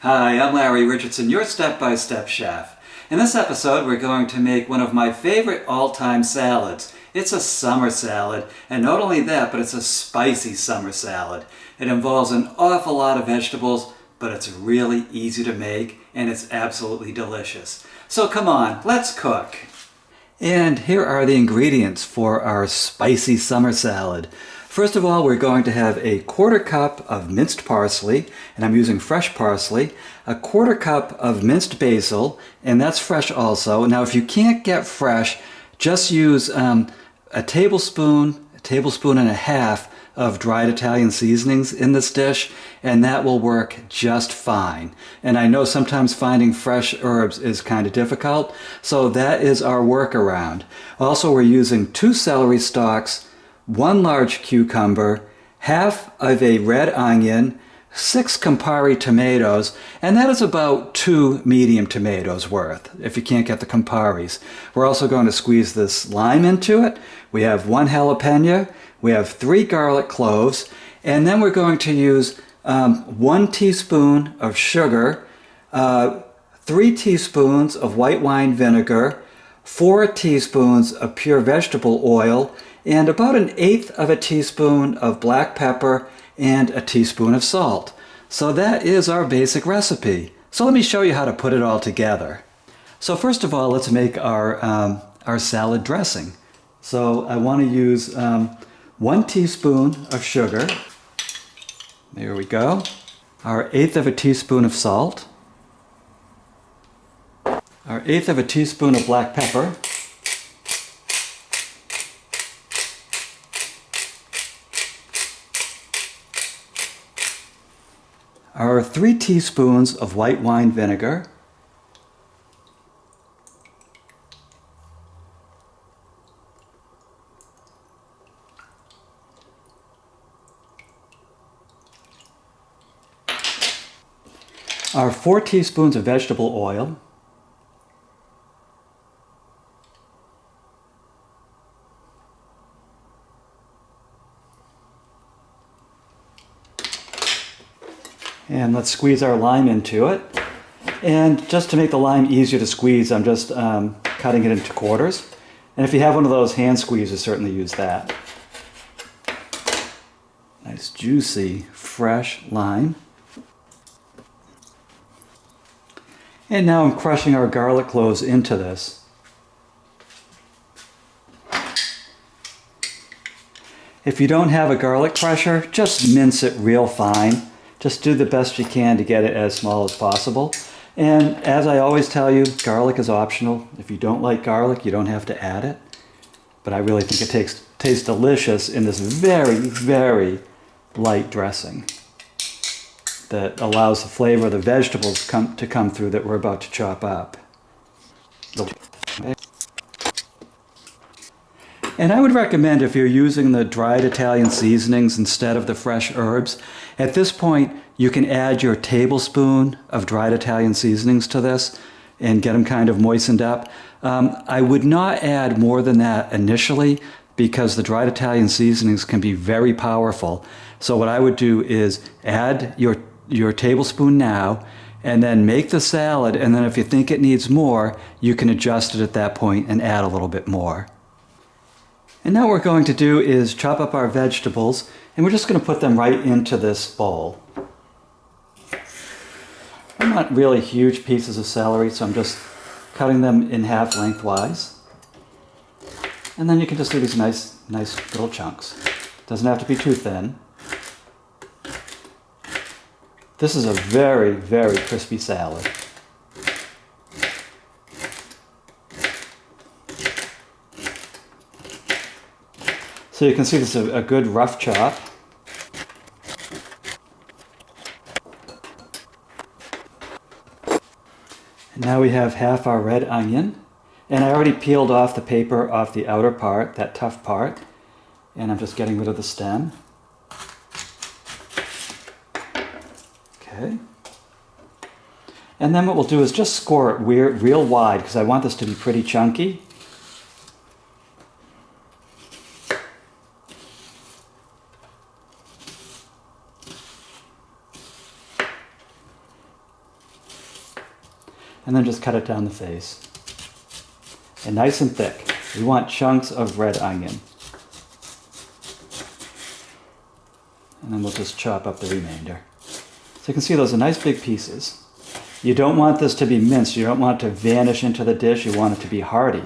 Hi, I'm Larry Richardson, your step-by-step chef. In this episode, we're going to make one of my favorite all-time salads. It's a summer salad, and not only that, but it's a spicy summer salad. It involves an awful lot of vegetables, but it's really easy to make, and it's absolutely delicious. So come on, let's cook. And here are the ingredients for our spicy summer salad. First of all, we're going to have a 1/4 cup of minced parsley, and I'm using fresh parsley, a 1/4 cup of minced basil, and that's fresh also. Now, if you can't get fresh, just use a tablespoon and a half of dried Italian seasonings in this dish, and that will work just fine. And I know sometimes finding fresh herbs is kind of difficult, so that is our workaround. Also, we're using 2 celery stalks, 1 large cucumber, half of a red onion, 6 Campari tomatoes, and that is about 2 medium tomatoes worth, if you can't get the Camparis. We're also going to squeeze this lime into it. We have 1 jalapeno, we have 3 garlic cloves, and then we're going to use 1 teaspoon of sugar, 3 teaspoons of white wine vinegar, 4 teaspoons of pure vegetable oil, and about 1/8 of a teaspoon of black pepper and a teaspoon of salt. So that is our basic recipe. So let me show you how to put it all together. So first of all, let's make our salad dressing. So I want to use 1 teaspoon of sugar. There we go. Our 1/8 of a teaspoon of salt. Our 1/8 of a teaspoon of black pepper. Our 3 teaspoons of white wine vinegar. Our 4 teaspoons of vegetable oil. And let's squeeze our lime into it. And just to make the lime easier to squeeze, I'm just cutting it into quarters. And if you have one of those hand squeezers, certainly use that. Nice juicy, fresh lime. And now I'm crushing our garlic cloves into this. If you don't have a garlic crusher, just mince it real fine. Just do the best you can to get it as small as possible. And as I always tell you, garlic is optional. If you don't like garlic, you don't have to add it. But I really think it tastes delicious in this very, very light dressing that allows the flavor of the vegetables to come through that we're about to chop up. And I would recommend, if you're using the dried Italian seasonings instead of the fresh herbs, at this point you can add your tablespoon of dried Italian seasonings to this and get them kind of moistened up. I would not add more than that initially because the dried Italian seasonings can be very powerful. So what I would do is add your tablespoon now, and then make the salad, and then if you think it needs more, you can adjust it at that point and add a little bit more. And now what we're going to do is chop up our vegetables, and we're just going to put them right into this bowl. I want really huge pieces of celery, so I'm just cutting them in half lengthwise. And then you can just do these nice little chunks. Doesn't have to be too thin. This is a very, very crispy salad. So you can see this is a good rough chop. And now we have half our red onion. And I already peeled off the paper off the outer part, that tough part. And I'm just getting rid of the stem. Okay. And then what we'll do is just score it real wide because I want this to be pretty chunky. and then just cut it down the face. And nice and thick. We want chunks of red onion. And then we'll just chop up the remainder. So you can see those are nice big pieces. You don't want this to be minced. You don't want it to vanish into the dish. You want it to be hearty.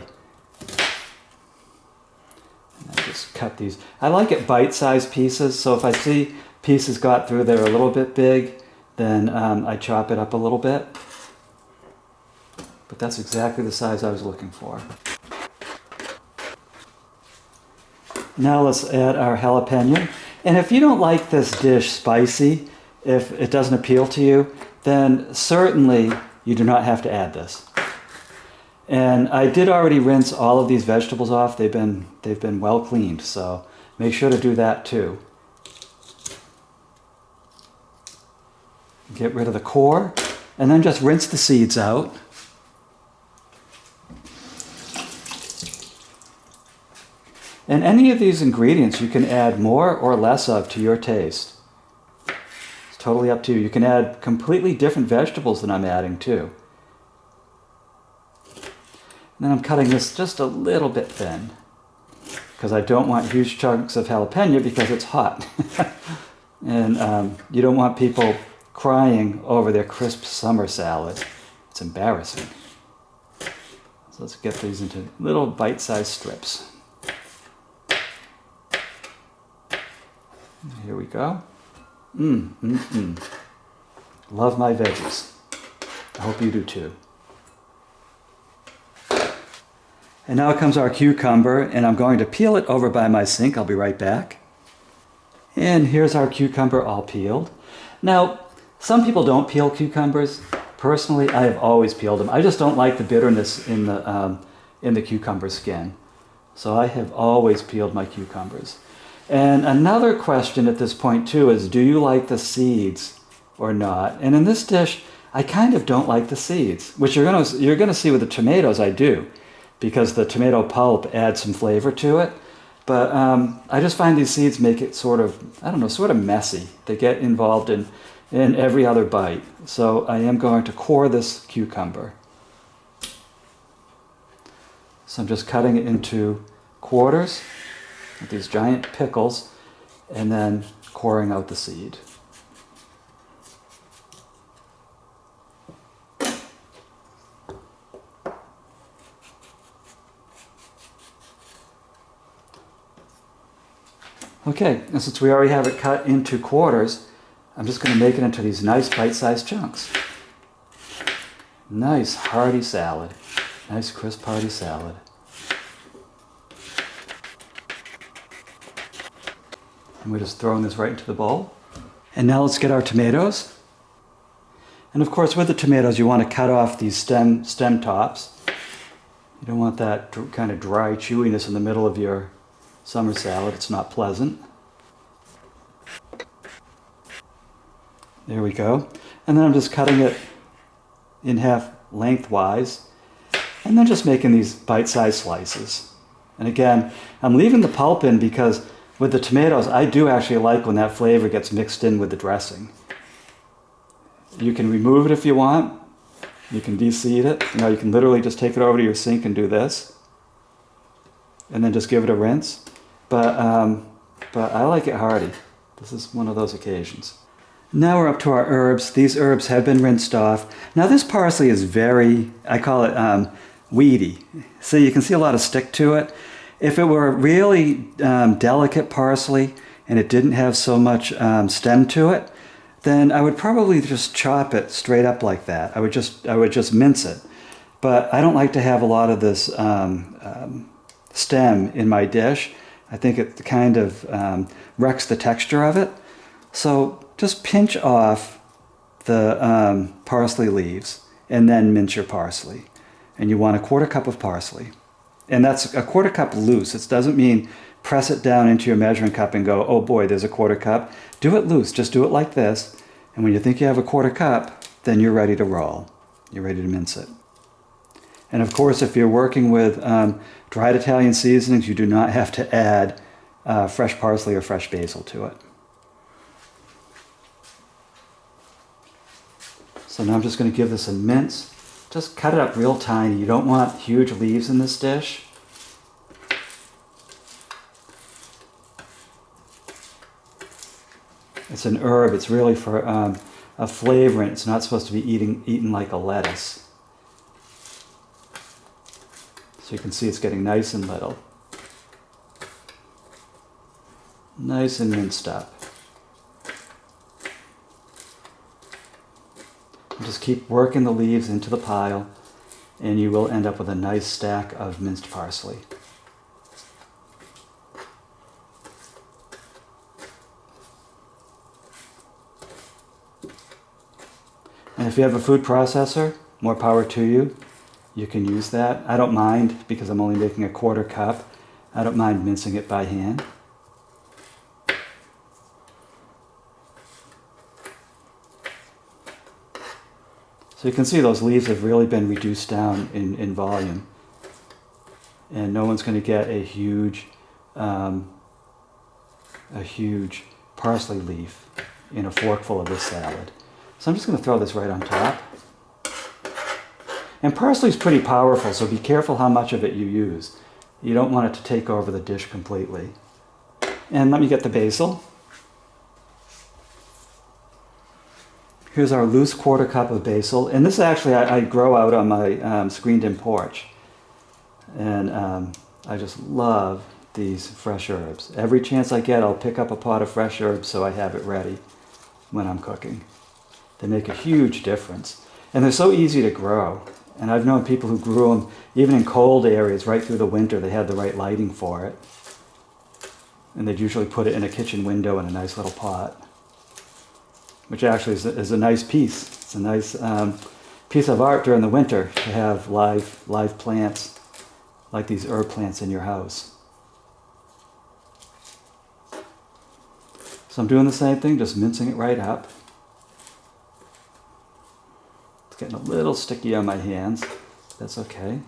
And then just cut these. I like it bite-sized pieces, so if I see pieces got through that are a little bit big, then I chop it up a little bit. But that's exactly the size I was looking for. Now let's add our jalapeno. And if you don't like this dish spicy, if it doesn't appeal to you, then certainly you do not have to add this. And I did already rinse all of these vegetables off. They've been well cleaned, so make sure to do that too. Get rid of the core, and then just rinse the seeds out. And any of these ingredients you can add more or less of to your taste. It's totally up to you. You can add completely different vegetables than I'm adding too. And then I'm cutting this just a little bit thin because I don't want huge chunks of jalapeno because it's hot. And you don't want people crying over their crisp summer salad. It's embarrassing. So let's get these into little bite-sized strips. Here we go. Love my veggies. I hope you do too. And now comes our cucumber, and I'm going to peel it over by my sink. I'll be right back. And here's our cucumber all peeled. Now, some people don't peel cucumbers. Personally, I have always peeled them. I just don't like the bitterness in the cucumber skin. So I have always peeled my cucumbers. And another question at this point too is, do you like the seeds or not? And in this dish, I kind of don't like the seeds, which you're gonna see with the tomatoes I do, because the tomato pulp adds some flavor to it. But I just find these seeds make it sort of, I don't know, sort of messy. They get involved in every other bite. So I am going to core this cucumber. So I'm just cutting it into quarters with these giant pickles, and then coring out the seed. Okay, and since we already have it cut into quarters, I'm just going to make it into these nice bite-sized chunks. Nice hearty salad. Nice crisp hearty salad. And we're just throwing this right into the bowl. And now let's get our tomatoes. And of course with the tomatoes you want to cut off these stem tops. You don't want that kind of dry chewiness in the middle of your summer salad. It's not pleasant. There we go. And then I'm just cutting it in half lengthwise, and then just making these bite-sized slices. And again, I'm leaving the pulp in because with the tomatoes, I do actually like when that flavor gets mixed in with the dressing. You can remove it if you want. You can de-seed it. You know, you can literally just take it over to your sink and do this, and then just give it a rinse. But I like it hearty. This is one of those occasions. Now we're up to our herbs. These herbs have been rinsed off. Now this parsley is very, I call it weedy. So you can see a lot of stick to it. If it were really delicate parsley and it didn't have so much stem to it, then I would probably just chop it straight up like that. I would just mince it. But I don't like to have a lot of this stem in my dish. I think it kind of wrecks the texture of it. So just pinch off the parsley leaves and then mince your parsley. And you want a 1/4 cup of parsley. And that's a 1/4 cup loose. It doesn't mean press it down into your measuring cup and go, oh boy, there's a 1/4 cup. Do it loose. Just do it like this. And when you think you have a 1/4 cup, then you're ready to roll. You're ready to mince it. And of course, if you're working with dried Italian seasonings, you do not have to add fresh parsley or fresh basil to it. So now I'm just going to give this a mince just cut it up real tiny. You don't want huge leaves in this dish. It's an herb. It's really for a flavorant. It's not supposed to be eaten like a lettuce. So you can see it's getting nice and little. Nice and minced up. And just keep working the leaves into the pile, and you will end up with a nice stack of minced parsley. And if you have a food processor, more power to you. You can use that. I don't mind, because I'm only making a 1/4 cup. I don't mind mincing it by hand. So you can see those leaves have really been reduced down in volume. And no one's going to get a huge parsley leaf in a forkful of this salad. So I'm just going to throw this right on top. And parsley is pretty powerful, so be careful how much of it you use. You don't want it to take over the dish completely. And let me get the basil. Here's our loose 1/4 cup of basil. And this actually I grow out on my screened-in porch. And I just love these fresh herbs. Every chance I get, I'll pick up a pot of fresh herbs so I have it ready when I'm cooking. They make a huge difference. And they're so easy to grow. And I've known people who grew them even in cold areas right through the winter. They had the right lighting for it. And they'd usually put it in a kitchen window in a nice little pot, which actually is a nice piece. It's a nice piece of art during the winter to have live plants like these herb plants in your house. So I'm doing the same thing, just mincing it right up. It's getting a little sticky on my hands. That's okay.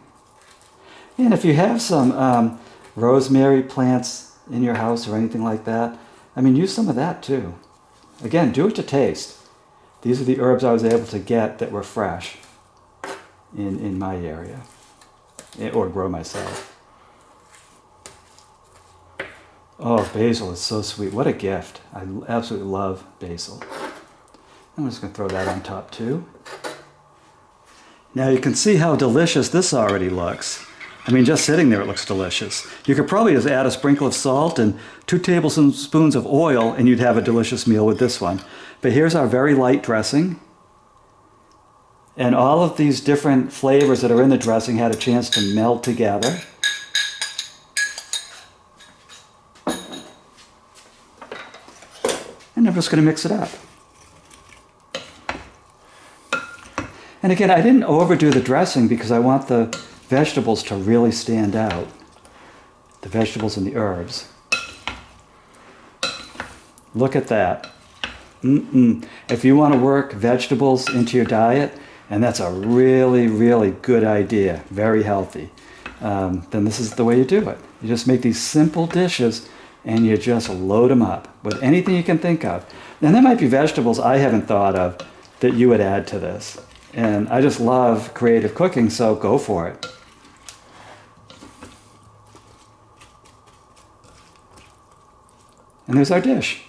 And if you have some rosemary plants in your house or anything like that, I mean, use some of that too. Again, do it to taste. These are the herbs I was able to get that were fresh in my area, or grow myself. Oh, basil is so sweet. What a gift. I absolutely love basil. I'm just going to throw that on top too. Now you can see how delicious this already looks. I mean, just sitting there, it looks delicious. You could probably just add a sprinkle of salt and 2 tablespoons of oil, and you'd have a delicious meal with this one. But here's our very light dressing. And all of these different flavors that are in the dressing had a chance to meld together. And I'm just going to mix it up. And again, I didn't overdo the dressing because I want the vegetables to really stand out. The vegetables and the herbs. Look at that. If you want to work vegetables into your diet, and that's a really, really good idea, very healthy, then this is the way you do it. You just make these simple dishes and you just load them up with anything you can think of. And there might be vegetables I haven't thought of that you would add to this. And I just love creative cooking, so go for it. And there's our dish.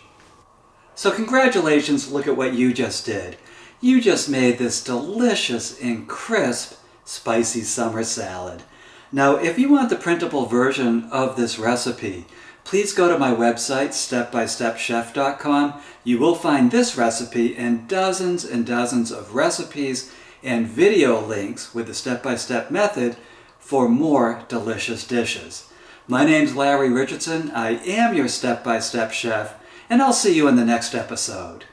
So congratulations, look at what you just did. You just made this delicious and crisp, spicy summer salad. Now, if you want the printable version of this recipe, please go to my website, stepbystepchef.com. You will find this recipe and dozens of recipes and video links with the step-by-step method for more delicious dishes. My name's Larry Richardson. I am your step-by-step chef, and I'll see you in the next episode.